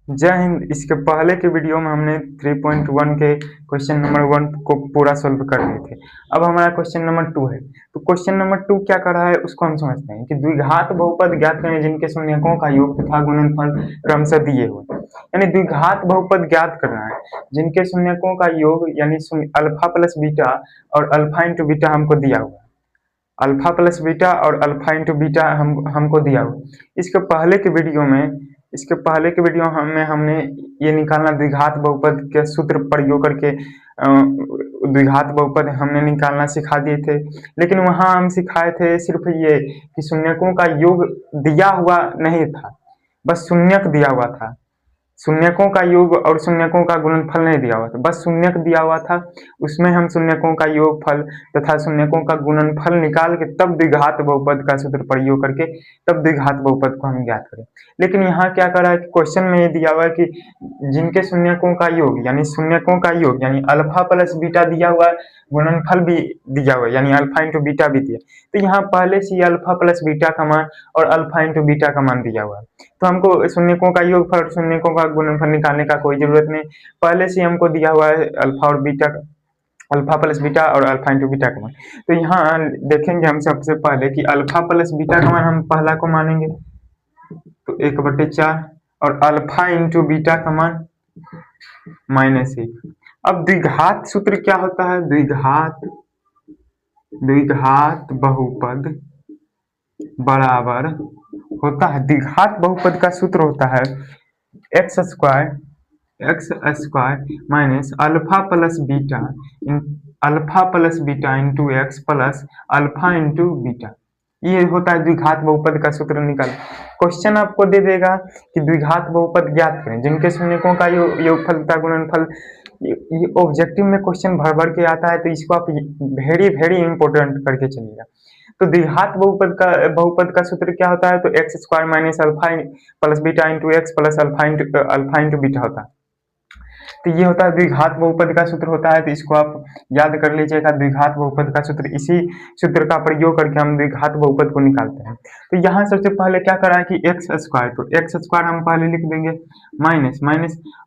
जय हिंद। इसके पहले के वीडियो में हमने 3.1 के क्वेश्चन नंबर 1 को पूरा सोल्व कर लिए थे। अब हमारा क्वेश्चन नंबर 2 है। तो क्वेश्चन नंबर 2 क्या कर रहा है उसको हम समझते हैं कि द्विघात बहुपद ज्ञात करें जिनके शून्यकों का योग तथा गुणनफल क्रमशः दिए हुए। यानी द्विघात बहुपद ज्ञात करना है जिनके शून्यकों का योग यानी अल्फा प्लस बीटा और अल्फा इंटू बीटा हमको दिया हुआ है। अल्फा प्लस बीटा और अल्फा इंटू बीटा हमको दिया हुआ। इसके पहले के वीडियो में हमने ये निकालना द्विघात बहुपद के सूत्र प्रयोग करके द्विघात बहुपद हमने निकालना सिखा दिए थे। लेकिन वहां हम सिखाए थे सिर्फ ये कि शून्यकों का योग दिया हुआ नहीं था, बस शून्यक दिया हुआ था। शून्यकों का योग और शून्यकों का गुणनफल नहीं दिया हुआ था, बस शून्यक दिया हुआ था। उसमें हम शून्यकों का योगफल तथा शून्यकों का गुणनफल निकाल के तब द्विघात बहुपद का सूत्र प्रयोग करके तब द्विघात बहुपद को हम ज्ञात करें। लेकिन यहाँ क्या करा है कि क्वेश्चन में ये दिया हुआ है कि जिनके शून्यकों का योग यानी अल्फा प्लस बीटा दिया हुआ है, गुणनफल भी दिया हुआ है यानी अल्फा इंटू बीटा भी दिया। तो यहाँ पहले से अल्फा प्लस बीटा का मान और अल्फा इंटू बीटा का मान दिया हुआ है, तो हमको शून्यकों का योगफल और शून्यकों का गुणनफल निकालने का कोई जरूरत नहीं। पहले से हमको दिया हुआ है अल्फा और बीटा, अल्फा प्लस बीटा और अल्फा इंटू बीटा का मान। तो यहाँ देखेंगे हम सबसे पहले कि अल्फा प्लस बीटा का मान हम पहला को मानेंगे तो 1/4 और अल्फा इंटू बीटा का मान -1। अब द्विघात सूत्र क्या होता है? द्विघात बहुपद बराबर होता है, द्विघात बहुपद का सूत्र होता है x square minus alpha plus beta into x plus alpha into beta. ये होता है द्विघात बहुपद का सूत्र। निकाल क्वेश्चन आपको दे देगा कि द्विघात बहुपद ज्ञात करें जिनके शून्यकों का योगफल तथा गुणनफल। ये ऑब्जेक्टिव में क्वेश्चन भर भर के आता है, तो इसको आप वेरी वेरी इंपॉर्टेंट करके चलिएगा। तो द्विघात बहुपद का सूत्र क्या होता है? तो x square minus alpha plus beta into x plus alpha into beta होता है। तो ये होता है द्विघात बहुपद का सूत्र होता है। तो इसको आप याद कर लीजिएगा, द्विघात बहुपद का सूत्र। इसी सूत्र का प्रयोग करके हम द्विघात बहुपद को निकालते हैं। तो यहाँ सबसे पहले क्या करा है कि एक्स स्क्वायर, तो एक्स स्क्वायर हम पहले लिख देंगे माइनस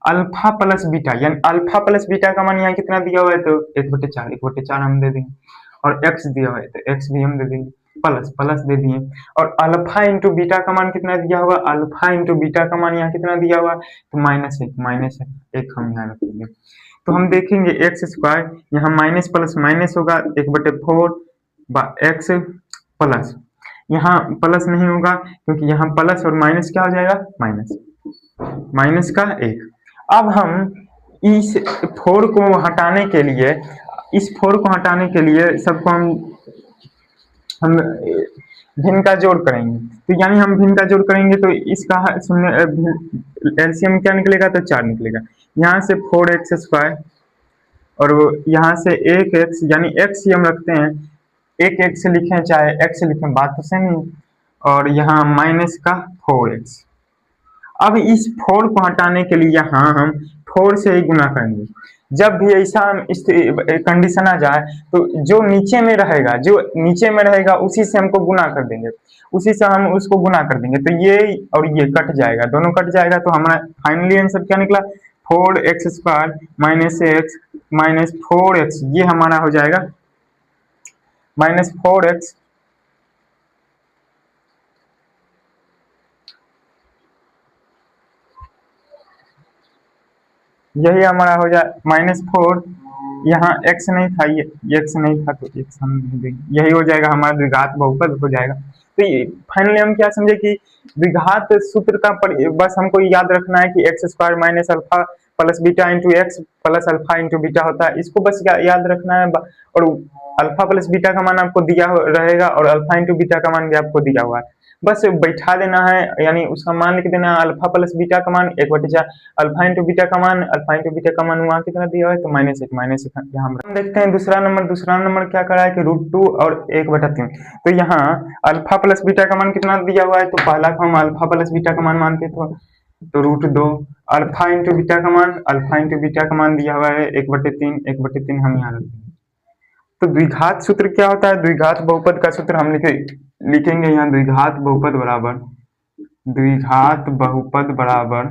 अल्फा प्लस बीटा, यानी अल्फा प्लस बीटा का मान यहाँ कितना दिया हुआ है? तो 1/4 हम दे देंगे, और एक्स दिया हुआ है तो एक्स भी हम दे देंगे, प्लस दे दिए। और अल्फा इंटू बीटा का मान कितना दिया हुआ? अल्फा इंटू बीटा का मान यहाँ कितना दिया हुआ? तो -1 हम यहाँ रख देंगे। तो हम देखेंगे एक्स स्क्वायर यहाँ माइनस प्लस माइनस होगा 1/4 एक्स प्लस, यहाँ प्लस नहीं होगा क्योंकि यहाँ प्लस और माइनस क्या हो जाएगा? माइनस का 1। अब हम इस 4 को हटाने के लिए, सबको हम भिन्न का जोड़ करेंगे। तो यानी हम भिन्न का जोड़ करेंगे तो इसका एलसीएम क्या निकलेगा? तो 4 निकलेगा। यहाँ से 4x स्क्वायर और यहाँ से 1x, यानी x ही हम रखते हैं, 1x लिखें चाहे x लिखें, बात तो सेम ही। और यहाँ माइनस का 4x। अब इस 4 को हटाने के लिए यहाँ हम 4 से ही गुना करेंगे। जब भी ऐसा इस कंडीशन आ जाए तो जो नीचे में रहेगा उसी से हमको गुना कर देंगे, उसी से हम उसको गुना कर देंगे। तो ये और ये कट जाएगा, दोनों कट जाएगा। तो हमारा फाइनली आंसर क्या निकला? 4x square minus x minus 4x, ये हमारा हो जाएगा -4x यही हमारा हो जाए -4। यहाँ x नहीं था, ये x नहीं था तो x हम यही हो जाएगा, हमारा द्विघात बहुपद हो जाएगा। तो फाइनली हम क्या समझे कि द्विघात सूत्र का बस हमको याद रखना है कि x square minus alpha plus beta into x plus alpha into beta होता है, इसको बस याद रखना है। और अल्फा प्लस बीटा का मान आपको दिया रहेगा और अल्फा इंटू बीटा का मान भी आपको दिया हुआ है, बस बैठा देना है, यानी उसका मान लिख देना है। अल्फा प्लस बीटा का मान 1/4, अल्फा इंटू बीटा का मान वहाँ कितना दिया हुआ है? तो -1 यहाँ हम देखते हैं। दूसरा नंबर क्या करा है कि √2 और 1/3। तो यहाँ अल्फा प्लस बीटा का मान कितना दिया हुआ है? तो पहला को हम अल्फा प्लस बीटा का मान मानते थे तो √2, अल्फा इंटू बीटा का मान दिया हुआ है 1/3 हम यहाँ रख देंगे। तो द्विघात सूत्र क्या होता है? द्विघात बहुपद का सूत्र हम लिखेंगे यहाँ, द्विघात बहुपद बराबर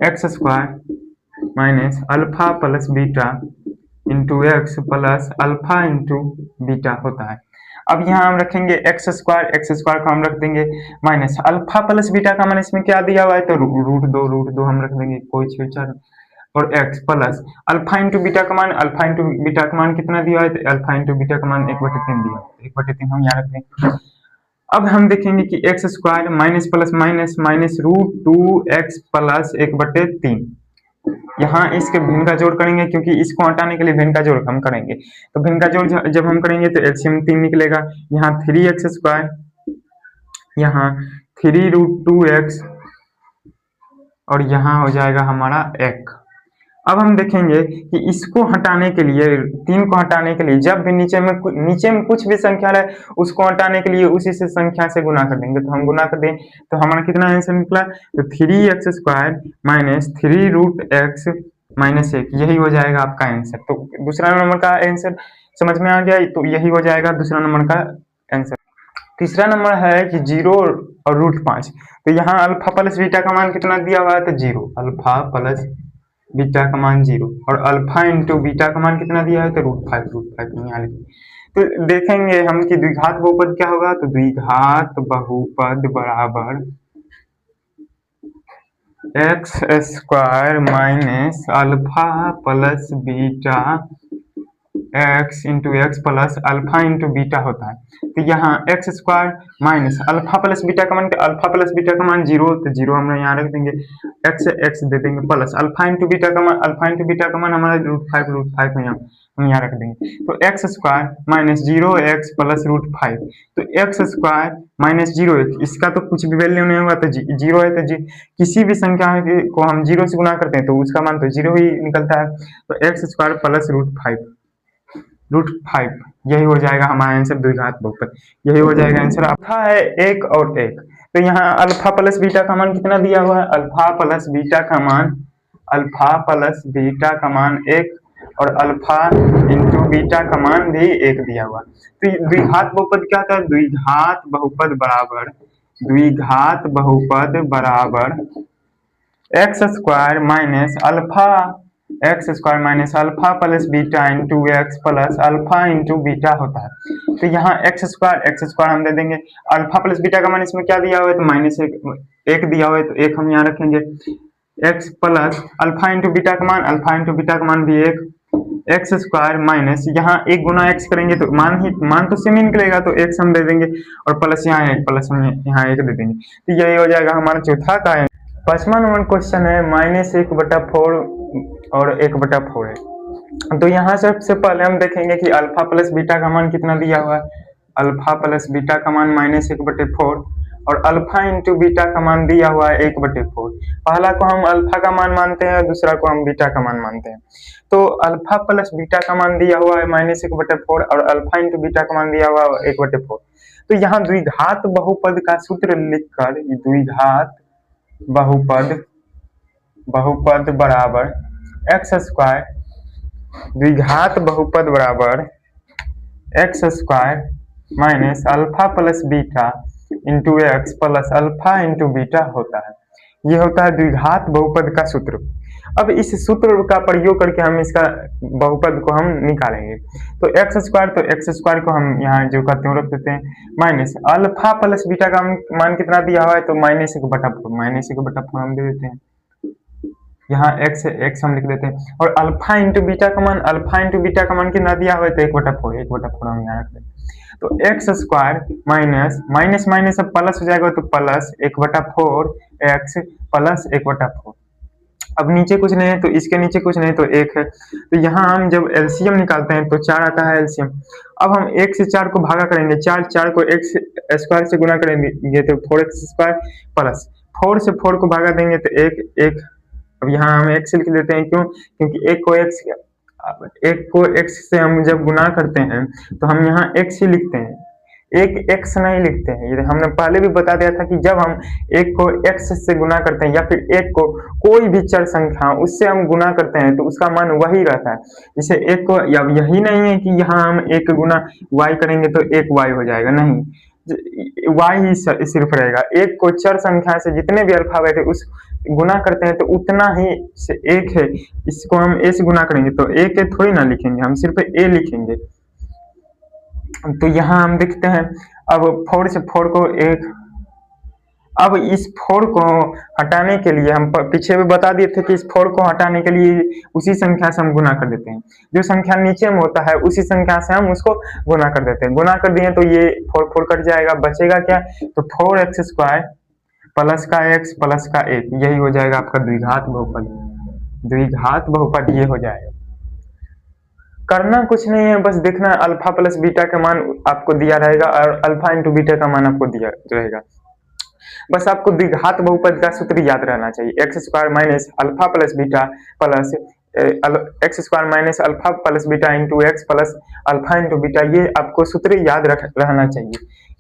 x square minus alpha plus beta into x plus alpha into beta होता है। अब यहाँ हम रखेंगे एक्स स्क्वायर को हम रख देंगे माइनस अल्फा प्लस बीटा का मान इसमें क्या दिया हुआ है तो रूट दो हम रख देंगे, कोई छेड़छाड़, और x plus alpha into beta का मान, अल्फा इंटू बीटा का मान कितना दिया है तो अल्फा इंटू बीटा का मान 1/3 दिया, 1/3 हम यहाँ रख देंगे। अब हम देखेंगे कि x square minus plus minus minus √2x plus 1/3, यहाँ इसके भिन्न का जोड़ करेंगे क्योंकि इसको हटाने के लिए भिन्न का जोड़ हम करेंगे, तो भिन्न का जोड़ जब हम करेंगे तो एलसीएम 3 निकलेगा, यहाँ 3x स्क्वायर, यहाँ 3√2x और यहाँ हो जाएगा हमारा 1। अब हम देखेंगे कि इसको हटाने के लिए, 3 को हटाने के लिए जब भी नीचे में कुछ भी संख्या रहे उसको हटाने के लिए उसी से संख्या से गुना कर देंगे, तो हम गुना कर दें तो हमारा कितना आंसर निकला तो 3x square minus 3√x minus 1, यही हो जाएगा आपका आंसर। तो दूसरा नंबर का आंसर समझ में आ गया, तो यही हो जाएगा दूसरा नंबर का आंसर। तीसरा नंबर है कि 0 और √5, तो यहाँ अल्फा प्लस बीटा का मान कितना दिया हुआ है तो 0, अल्फा प्लस बीटा का मान 0 और अल्फा इंटू बीटा का मान कितना दिया है तो √5 यहाँ लिखें। तो देखेंगे हम कि द्विघात बहुपद क्या होगा, तो द्विघात बहुपद बराबर x square minus alpha plus beta x into x plus alpha into beta होता है। तो यहाँ x square minus alpha plus beta का मान, अल्फा प्लस बीटा का मान 0, तो 0 हम यहाँ रख देंगे, एक्स दे देंगे प्लस अल्फा इंटू बीटा का मान, अल्फा इंटू बीटा का मान हमारा √5 हम यहाँ रख देंगे, तो x square minus 0x plus √5, तो एक्स स्क्वायर माइनस 0, इसका तो कुछ भी वैल्यू नहीं होगा, तो 0 है तो किसी भी संख्या को हम 0 से गुना करते हैं तो उसका मान तो 0 ही निकलता है, तो एक्स स्क्वायर प्लस √5 यही हो जाएगा हमारा आंसर द्विघात बहुपद, यही हो जाएगा आंसर। आपका है 1 और 1, तो यहाँ अल्फा प्लस बीटा का मान कितना दिया हुआ है, अल्फा प्लस बीटा का मान 1 और अल्फा इंटू बीटा का मान भी 1 दिया हुआ। तो द्विघात बहुपद क्या था, द्विघात बहुपद बराबर x square minus alpha plus beta into x plus alpha into beta होता है। तो यहाँ एक्स स्क्वायर हम दे देंगे, अल्फा प्लस बीटा का मान इसमें क्या दिया हुआ है तो -1 दिया हुआ है, तो 1 हम यहाँ रखेंगे, x plus alpha into beta का मान भी 1, एक्स स्क्वायर माइनस यहाँ 1 गुना एक्स करेंगे तो मान तो सेम ही निकलेगा, तो एक्स हम दे देंगे और प्लस यहाँ 1 प्लस हम यहाँ 1 दे देंगे, तो यही हो जाएगा हमारा चौथा का है। 5वां नंबर क्वेश्चन है -1/4 और 1/4 है। तो यहाँ सबसे पहले हम देखेंगे कि अल्फा प्लस बीटा का मान कितना दिया हुआ है, अल्फा प्लस बीटा का मान -1/4 और अल्फा इंटू बीटा का मान दिया हुआ है 1/4। पहला को हम अल्फा का मान मानते हैं, दूसरा को हम बीटा का मान मानते हैं। तो अल्फा प्लस बीटा का मान दिया हुआ है -1/4 और अल्फा इंटू बीटा का मान दिया हुआ है 1/4। तो यहाँ द्विघात बहुपद का सूत्र लिखकर द्विघात बहुपद बराबर एक्स स्क्वायर, द्विघात बहुपद बराबर x square minus alpha plus beta into x plus alpha into beta होता है। ये होता है द्विघात बहुपद का सूत्र। अब इस सूत्र का प्रयोग करके हम इसका बहुपद को हम निकालेंगे। तो एक्स स्क्वायर को हम यहाँ जो करते हैं रख देते हैं, माइनस अल्फा प्लस बीटा का मान कितना दिया हुआ है तो -1/4 हम दे देते हैं, यहाँ x हम लिख देते हैं, और अल्फा इंटू बीटा का मान कितना दिया हुआ है तो 1/4 हम यहाँ रख देते हैं। तो एक्स स्क्वायर माइनस माइनस अब प्लस हो जाएगा तो प्लस 1/4 एक्स प्लस 1/4। अब नीचे कुछ नहीं है तो इसके नीचे कुछ नहीं तो 1 है, तो यहाँ हम जब एलसीएम निकालते हैं तो 4 आता है एलसीएम। अब हम 1 से 4 को भागा करेंगे, 4 को x स्क्वायर से गुना करेंगे तो 4x स्क्वायर प्लस 4 से 4 को भागा देंगे तो 1। अब यहाँ हम x लिख देते हैं, क्यों, क्योंकि 1 को x से हम जब गुना करते हैं तो हम यहाँ x ही लिखते हैं, एक x नहीं लिखते हैं। ये हमने पहले भी बता दिया था कि जब हम 1 को x से गुना करते हैं या फिर 1 को कोई भी चर संख्या उससे हम गुना करते हैं तो उसका मान वही रहता है। जैसे 1 को, या यही नहीं है कि यहाँ हम 1 गुना y करेंगे तो 1y हो जाएगा, नहीं, वाई ही सिर्फ रहेगा। एक को चर संख्या से जितने भी अल्फाबेट है उस गुना करते हैं तो उतना ही एक है, इसको हम ए से गुना करेंगे तो ए के थोड़ी ना लिखेंगे, हम सिर्फ ए लिखेंगे। तो यहाँ हम देखते हैं अब 4 से 4 को एक, अब इस 4 को हटाने के लिए हम पीछे भी बता दिए थे कि इस 4 को हटाने के लिए उसी संख्या से हम गुना कर देते हैं, जो संख्या नीचे में होता है उसी संख्या से हम उसको गुना कर देते हैं। गुना कर दिए तो ये 4 4 कट जाएगा, बचेगा क्या, तो 4x² प्लस का x प्लस का 1, यही हो जाएगा आपका द्विघात बहुपद। द्विघात बहुपद ये हो जाएगा। करना कुछ नहीं है, बस देखना अल्फा प्लस बीटा का मान आपको दिया रहेगा और अल्फा इंटू बीटा का मान आपको दिया रहेगा। बस आपको द्विघात बहुपद का सूत्र याद रहना चाहिए, x² minus alpha plus beta plus x² minus alpha plus beta into x plus alpha into beta, ये आपको सूत्र याद रहना चाहिए।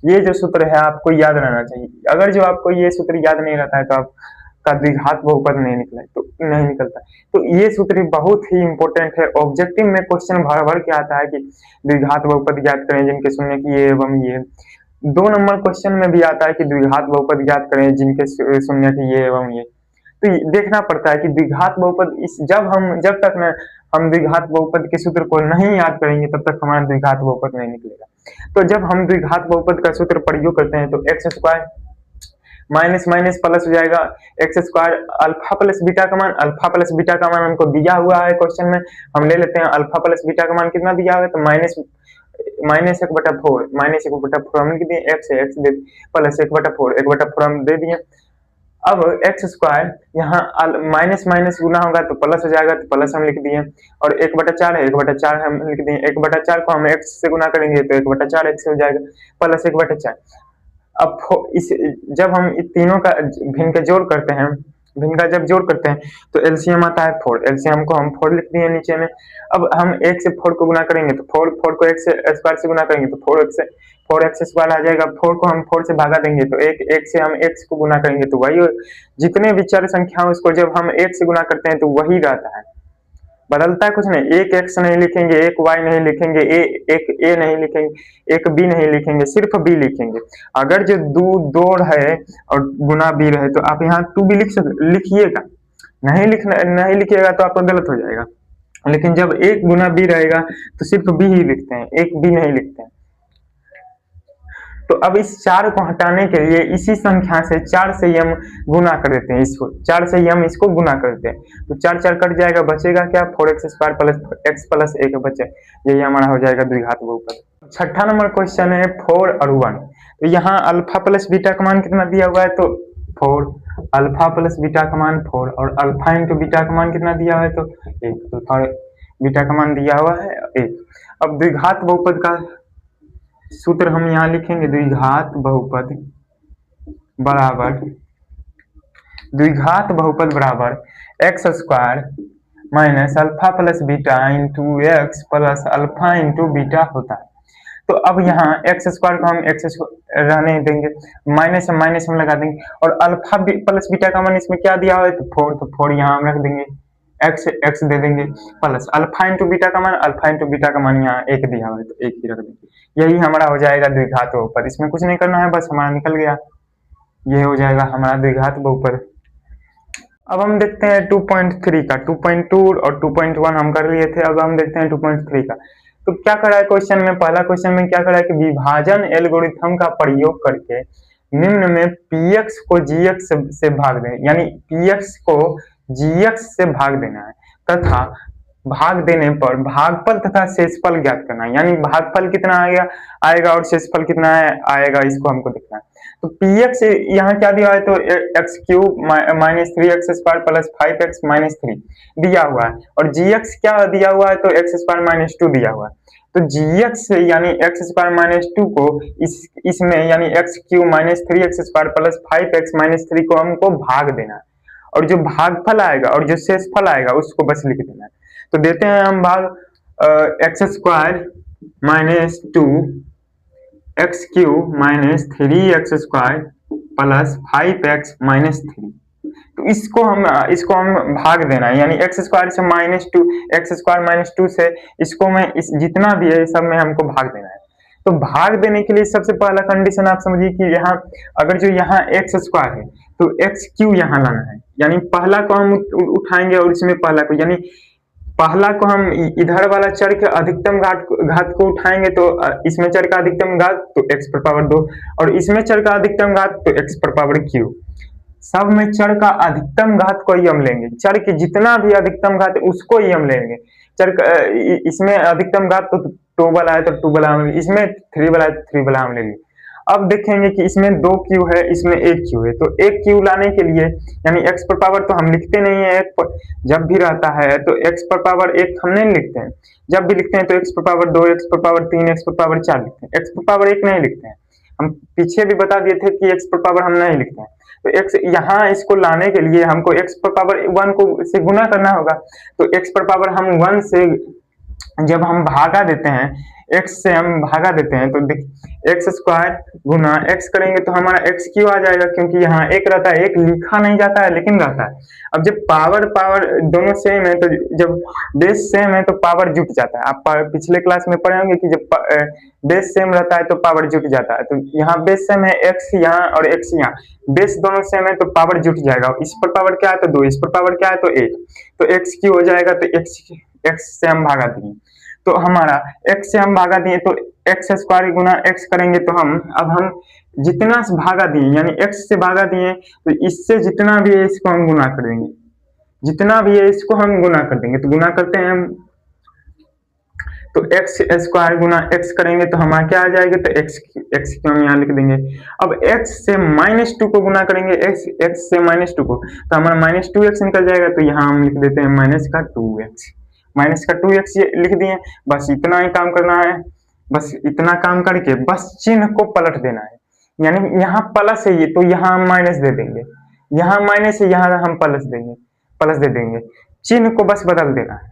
ये जो सूत्र है आपको याद रहना चाहिए। अगर जो आपको ये सूत्र याद नहीं रहता है तो आपका द्विघात बहुपद नहीं निकलता। तो ये सूत्र बहुत ही इंपॉर्टेंट है। ऑब्जेक्टिव में क्वेश्चन भर भर के आता है कि द्विघात बहुपद ज्ञात करें जिनके शून्य की ये एवं ये। 2 नंबर क्वेश्चन में भी आता है कि द्विघात बहुपद ज्ञात करें जिनके शून्य की ये एवं ये। तो देखना पड़ता है कि द्विघात बहुपद जब तक न हम द्विघात बहुपद के सूत्र को नहीं याद करेंगे तब तक हमारा द्विघात बहुपद नहीं निकलेगा। तो जब हम द्विघात बहुपद का सूत्र प्रयोग करते हैं तो x² माइनस माइनस प्लस हो जाएगा, x² अल्फा प्लस बीटा का मान, अल्फा प्लस बीटा का मान हमको दिया हुआ है क्वेश्चन में, हम ले लेते हैं अल्फा प्लस बीटा का मान कितना दिया हुआ है, तो माइनस 1/4, माइनस 1/4 हम लिख दिए, x है x दे प्लस 1/4 हम दे दिए। अब x² यहाँ माइनस माइनस गुना होगा तो प्लस हो जाएगा, तो प्लस हम लिख दिए, और 1/4 है 1/4 हम लिख दिए, 1/4 को हम x से गुना करेंगे तो 1/4 x हो जाएगा प्लस 1/4। अब इस जब हम इन तीनों का भिन्न का जोड़ करते हैं, भिन्न का जब जोड़ करते हैं तो एलसीएम आता है 4, एलसीएम को हम 4 लिख दिए नीचे में। अब हम 1 से 4 को गुना करेंगे तो 4 को x से गुना करेंगे तो 4x² आ जाएगा। 4 को हम 4 से भागा देंगे तो 1 से हम x को गुना करेंगे तो वही, जितने भी चर संख्या उसको जब हम 1 से गुना करते हैं तो वही रहता है, बदलता है कुछ नहीं। एक x नहीं लिखेंगे, एक y नहीं लिखेंगे, एक a नहीं लिखेंगे, एक b नहीं लिखेंगे, सिर्फ b लिखेंगे। अगर जो दो है और गुना b रहे तो आप यहाँ 2b लिखिएगा, नहीं लिखिएगा तो आपका गलत हो जाएगा। लेकिन जब एक गुना b रहेगा तो सिर्फ b ही लिखते हैं, एक b नहीं लिखते हैं। तो अब इस 4 को हटाने के लिए इसी संख्या से 4 से हम गुना कर देते हैं, इसको 4 से हम इसको गुना कर देते हैं तो 4 4 कट जाएगा, बचेगा क्या, 4x² प्लस x प्लस 1 बचे, यही हमारा हो जाएगा द्विघात बहुपद। छठा नंबर क्वेश्चन है 4 और 1। तो यहाँ अल्फा प्लस बीटा का मान कितना दिया हुआ है, तो 4, अल्फा प्लस बीटा का मान 4 और अल्फा इंटू बीटा का मान कितना दिया हुआ है, तो 1, अल्फा बीटा का मान दिया हुआ है 1। अब द्विघात बहुपद का सूत्र हम यहाँ लिखेंगे, द्विघात बहुपद बराबर x² minus alpha plus beta into x plus alpha into beta होता है। तो अब यहाँ x² को हम x रहने देंगे, माइनस हम लगा देंगे, और अल्फा प्लस बीटा का मान इसमें क्या दिया हुआ है, तो 4, तो 4 यहाँ हम रख देंगे, x दे देंगे, प्लस अल्फा इंटू बीटा का मान यहाँ 1 दिया हुआ है तो 1 ही रख देंगे। यही हमारा हो जाएगा द्विघात बहुपद। इसमें कुछ नहीं करना है, बस हमारा निकल गया, ये हो जाएगा हमारा द्विघात बहुपद। अब हम देखते हैं 2.3 का, 2.2 और 2.1 हम कर लिए थे, अब हम देखते हैं 2.3 का। तो क्या करा है क्वेश्चन में, पहला क्वेश्चन में क्या करा है कि विभाजन एल्गोरिथम का प्रयोग करके निम्न में px को gx से भाग दें, यानी px को gx से भाग देना है तथा भाग देने पर भागफल तथा शेषफल ज्ञात करना है, यानी भागफल कितना आएगा और शेषफल कितना आएगा, इसको हमको देखना है। तो px यहाँ क्या दिया है, तो x³ minus 3x² plus 5x minus 3 दिया हुआ है, और gx क्या दिया हुआ है, तो x² माइनस 2 दिया हुआ है। तो gx यानी x² माइनस 2 को इसमें यानी x³ minus 3x² plus 5x minus 3 को हमको भाग देना है, और जो भागफल आएगा और जो शेषफल आएगा उसको बस लिख देना है। तो देते हैं हम भाग x² minus 2 x³ minus 3x² plus 5x minus 3। तो इसको हम भाग देना है, यानी x² से माइनस 2, x² माइनस 2 से इसको मैं जितना भी है सब में हमको भाग देना है। तो भाग देने के लिए सबसे पहला कंडीशन आप समझिए कि यहाँ अगर जो यहाँ एक्स स्क्वायर है तो एक्स क्यू यहाँ लाना है, यानी पहला को हम उठाएंगे और इसमें पहला को, यानी पहला को हम इधर वाला चर के अधिकतम घात को उठाएंगे तो इसमें चर का अधिकतम घात तो एक्स पर पावर 2 और इसमें चर का अधिकतम घात तो एक्स पर पावर क्यू। सब में चर का अधिकतम घात को ही हम लेंगे, चर के जितना भी अधिकतम घात है उसको ही हम लेंगे। चर का इसमें अधिकतम घात तो 2 वाला है तो 2 वाला हम, इसमें 3 वाला है तो 3 वाला हम लेंगे। अब देखेंगे कि इसमें 2 क्यू है, इसमें 1 क्यू है, तो 1 क्यू लाने के लिए यानी एक्स पर पावर तो हम लिखते नहीं है, जब भी रहता है तो एक्स पर पावर 1 हम नहीं लिखते हैं, जब भी लिखते हैं तो एक्स पर पावर 2, एक्स पर पावर 3, एक्स पर पावर 4 लिखते हैं, एक्स पर पावर 1 नहीं लिखते हैं। हम पीछे भी बता दिए थे कि एक्स पर पावर हम नहीं लिखते हैं। तो एक्स यहाँ इसको लाने के लिए हमको एक्स पर पावर 1 को से गुना करना होगा, तो एक्स पर पावर हम 1 से जब हम भागा देते हैं, एक्स से हम भागा देते हैं तो एक्स स्क्वायर गुना एक्स करेंगे तो हमारा एक्स क्यू आ जाएगा, क्योंकि यहाँ एक रहता है, एक लिखा नहीं जाता है लेकिन रहता है। अब जब पावर दोनों सेम है तो जब बेस सेम है तो पावर जुट जाता है। आप पिछले क्लास में पढ़े होंगे कि जब बेस सेम रहता है तो पावर जुट जाता है। तो यहाँ बेस सेम है, एक्स यहाँ और एक्स यहाँ, बेस दोनों सेम है तो पावर जुट जाएगा। इस पर पावर क्या है तो 2, इस पर पावर क्या है तो 1, तो एक्स क्यू हो जाएगा। तो एक्स से हम भागा दिए तो हमारा x से हम भागा दिए तो एक्स स्क्वायर गुना x करेंगे तो अब हम जितना से भागा दिए यानी x से भागा दिए तो इससे जितना भी है इसको हम गुना कर देंगे, जितना भी है इसको हम गुना कर देंगे। तो गुना करते हैं हम, तो एक्स स्क्वायर गुना एक्स करेंगे तो हमारा क्या आ जाएगा तो एक्स को हम यहाँ लिख देंगे। अब x से -2 को गुना करेंगे, x से -2 को, तो हमारा -2x निकल जाएगा। तो यहाँ हम लिख देते हैं -2x, -2x ये लिख दिए। बस इतना ही काम करना है, बस इतना काम करके बस चिन्ह को पलट देना है, यानी यहाँ प्लस है ये तो यहाँ हम माइनस दे देंगे, यहाँ माइनस है यहाँ हम प्लस दे देंगे। चिन्ह को बस बदल देना है,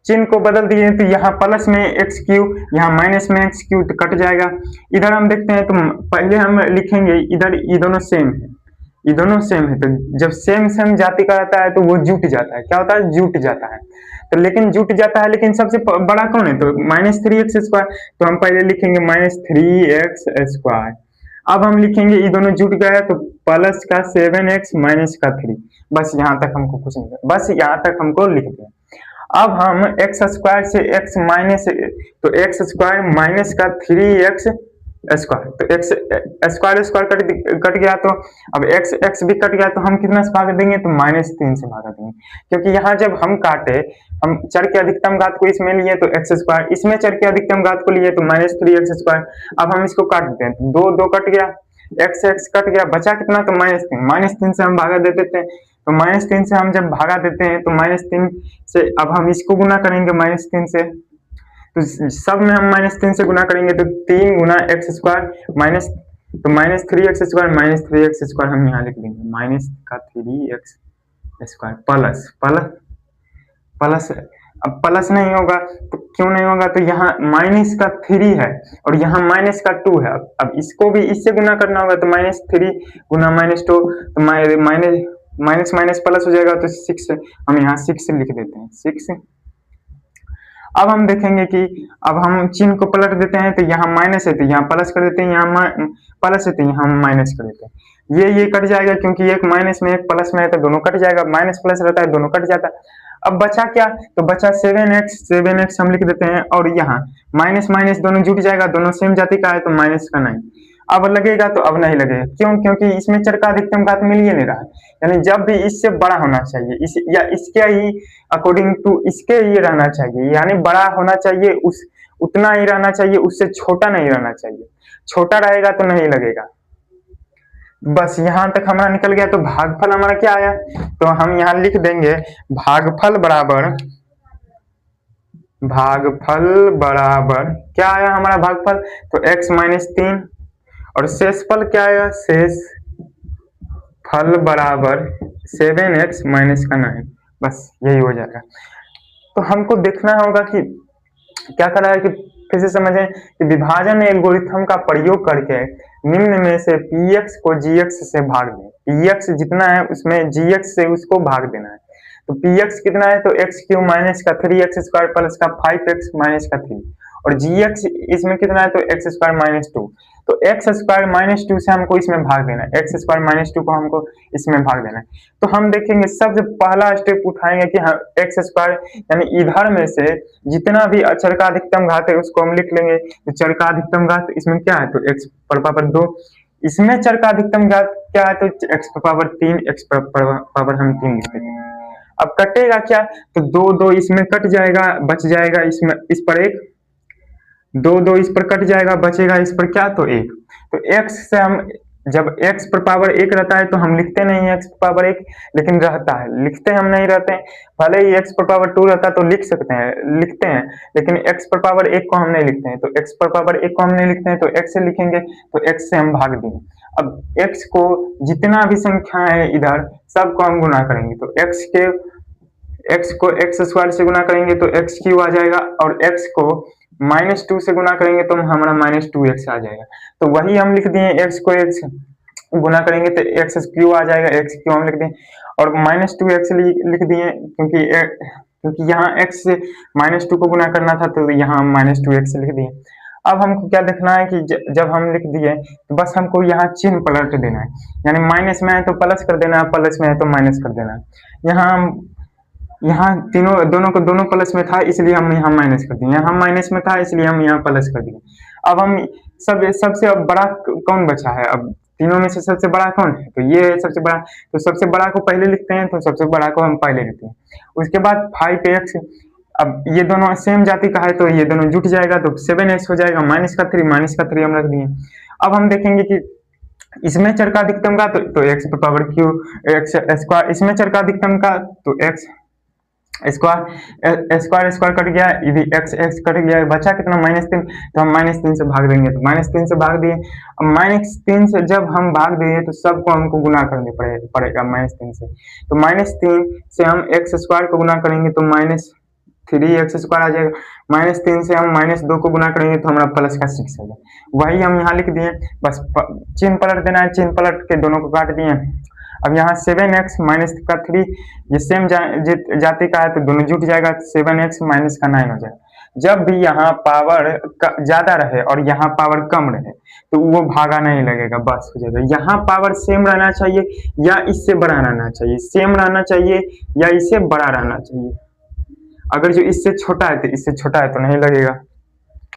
चिन्ह को बदल दिए तो यहाँ प्लस में एक्स क्यू, यहाँ माइनस में एक्स क्यू, तो कट जाएगा। इधर हम देखते हैं तो पहले हम लिखेंगे इधर ये दोनों सेम है, ये दोनों सेम है, तो जब सेम जाति का रहता है तो वो जुट जाता है। क्या होता है? जुट जाता है। तो लेकिन जुट जाता है, लेकिन सबसे बड़ा कौन है? तो -3x स्क्वायर, तो हम पहले लिखेंगे -3x स्क्वायर। अब हम लिखेंगे ये दोनों जुट गया तो प्लस का 7x माइनस का 3। बस यहाँ तक हमको कुछ नहीं, बस यहाँ तक हमको लिख दिया। अब हम एक्स स्क्वायर से एक्स माइनस, तो एक्स स्क्वायर माइनस का 3x स्क्वायर, तो एक्स स्क्वायर कट गया, तो अब एक्स भी कट गया, तो हम कितना से भाग देंगे? तो -3 से भाग देंगे, क्योंकि यहाँ जब हम काटे, हम चर के अधिकतम घात को इसमें लिए तो एक्स स्क्वायर, इसमें चर के अधिकतम घात को लिए तो -3x स्क्वायर। अब हम इसको काट देते हैं, दो कट गया, एक्स कट गया, बचा कितना? तो -3 से हम भागा दे देते हैं। तो -3 से हम जब भागा देते हैं तो -3 से अब हम इसको गुना करेंगे -3 से, तो सब में हम -3 से गुना करेंगे तो 3 गुना एक्स स्क्वायर माइनस, तो -3x स्क्वायर -3x स्क्वायर हम यहाँ लिख देंगे, माइनस का 3x square plus plus plus. अब प्लस नहीं होगा तो क्यों नहीं होगा? तो यहाँ माइनस का 3 है और यहाँ माइनस का 2 है। अब इसको भी इससे गुना करना होगा, तो -3 गुना -2, तो माइनस माइनस प्लस हो जाएगा, तो 6 हम यहाँ 6 लिख देते हैं, 6। अब हम देखेंगे कि अब हम चिन्ह को पलट देते हैं, तो यहाँ माइनस है तो यहाँ प्लस कर देते हैं, यहाँ प्लस है तो यहाँ माइनस कर देते हैं। ये कट जाएगा, क्योंकि एक माइनस में एक प्लस में है तो दोनों कट जाएगा, माइनस प्लस रहता है दोनों कट जाता है। अब बचा क्या? तो बचा 7x हम लिख देते हैं, और यहाँ माइनस माइनस दोनों जुट जाएगा, दोनों सेम जाति का है तो माइनस का 9। अब लगेगा तो अब नहीं लगेगा, क्यों? क्योंकि इसमें चर का अधिकतम घात मिल ही नहीं रहा है, यानी जब भी इससे बड़ा होना चाहिए या इसके ही अकॉर्डिंग टू इसके ही रहना चाहिए, यानी बड़ा होना चाहिए, उतना ही रहना चाहिए, उससे छोटा नहीं रहना चाहिए। छोटा रहेगा तो नहीं लगेगा। बस यहाँ तक हमारा निकल गया। तो भागफल हमारा क्या आया? तो हम यहाँ लिख देंगे भागफल बराबर क्या आया हमारा भागफल? तो x -3, और शेषफल क्या आया? शेषफल बराबर 7x माइनस का 9। बस यही हो जाएगा। तो हमको देखना होगा कि क्या कर रहा है, कि फिर से समझें कि विभाजन एल्गोरिथम का प्रयोग करके निम्न में से px को gx से भाग दें। px जितना है उसमें gx से उसको भाग देना है। तो px कितना है? तो x क्यू माइनस का 3x स्क्वायर प्लस का 5x माइनस का 3, और जी एक्स इसमें कितना है, तो एक्स स्क्वायर माइनस टू। तो एक्स स्क्वायर माइनस टू से हमको इसमें भाग देना है, एक्स स्क्वायर माइनस टू को हमको इसमें भाग देना है। तो हम देखेंगे सबसे पहला स्टेप उठाएंगे कि हम एक्स स्क्वायर यानी इधर में से जितना भी चर का अधिकतम घात है उसको हम लिख लेंगे। तो चर का अधिकतम घात इसमें क्या है, तो एक्स पावर दो। इसमें चर का अधिकतम घात क्या है, तो एक्स पावर तीन, एक्स पावर हम तीन लिख देते हैं। अब कटेगा क्या, तो दो दो इसमें कट जाएगा, बच जाएगा इसमें इस पर एक, दो दो इस पर कट जाएगा, बचेगा इस पर क्या, तो एक। तो x से हम जब x पर पावर एक रहता है तो हम लिखते नहीं है x पर पावर एक, लेकिन रहता है, लिखते हम नहीं रहते हैं। भले ही x पर पावर टू रहता तो लिख सकते हैं, लिखते हैं, लेकिन x पर पावर एक को हम नहीं लिखते हैं। तो x पर पावर एक को हम नहीं लिखते हैं तो x से लिखेंगे, तो x से हम भाग देंगे। अब x को जितना भी संख्या है इधर सबको हम गुना करेंगे, तो x को एक्स स्क्वायर से गुना करेंगे तो एक्स क्यू आ जाएगा, और x को माइनस टू से गुना करेंगे तो हमारा माइनस टू एक्स आ जाएगा। तो वही हम लिख दिए, एक्स को एक्स गुना करेंगे तो एक्स क्यू आ जाएगा, एक्स क्यू हम लिख दिए, और माइनस टू एक्स लिख दिए क्योंकि यहाँ x से माइनस टू को गुना करना था तो यहाँ माइनस टू एक्स लिख दिए। अब हमको क्या देखना है कि जब हम लिख दिए तो बस हमको यहाँ चिन्ह पलट देना है, यानी माइनस में है तो प्लस कर देना है, प्लस में है तो माइनस कर देना है। यहाँ दोनों प्लस में था इसलिए हम यहाँ माइनस कर दिए, यहाँ माइनस में था इसलिए हम यहाँ प्लस कर दिए। अब हम सबसे अब बड़ा कौन बचा है, अब तीनों में से सबसे बड़ा कौन है, तो ये है सबसे बड़ा। तो सबसे बड़ा को पहले लिखते हैं, तो सबसे बड़ा को हम पहले लिखते हैं। उसके बाद 5x, अब ये दोनों सेम जाति का है तो ये दोनों जुट जाएगा, तो 7x हो जाएगा, माइनस का थ्री हम रख दिए। अब हम देखेंगे कि इसमें चर का अधिकतम का तो x power Q x square, इसमें चर का अधिकतम का तो एक्स स्क्वायर कट गया, ये भी एक्स कट गया, बचा कितना माइनस तीन, तो हम माइनस तीन से भाग देंगे, तो माइनस तीन से भाग दिए। अब माइनस तीन से जब हम भाग दिए तो सबको हमको गुना करने पड़ेगा माइनस तीन से। तो माइनस तीन से हम एक्स स्क्वायर को गुना करेंगे तो माइनस थ्री एक्स स्क्वायर आ जाएगा, माइनस तीन से हम माइनस दो को गुना करेंगे तो हमारा प्लस का सिक्स आ जाएगा। वही हम यहाँ लिख दिए, बस चिन्ह पलट देना है, चिन्ह पलट के दोनों को काट दिए। अब यहाँ 7x माइनस का 3 ये सेम जाति का है तो दोनों जुट जाएगा, 7x माइनस का 9 हो जाएगा। जब भी यहाँ पावर ज्यादा रहे और यहाँ पावर कम रहे तो वो भागा नहीं लगेगा, बस हो जाएगा। यहाँ पावर सेम रहना चाहिए या इससे बड़ा रहना चाहिए, सेम रहना चाहिए या इससे बड़ा रहना चाहिए। अगर जो इससे छोटा है तो इससे छोटा है तो नहीं लगेगा।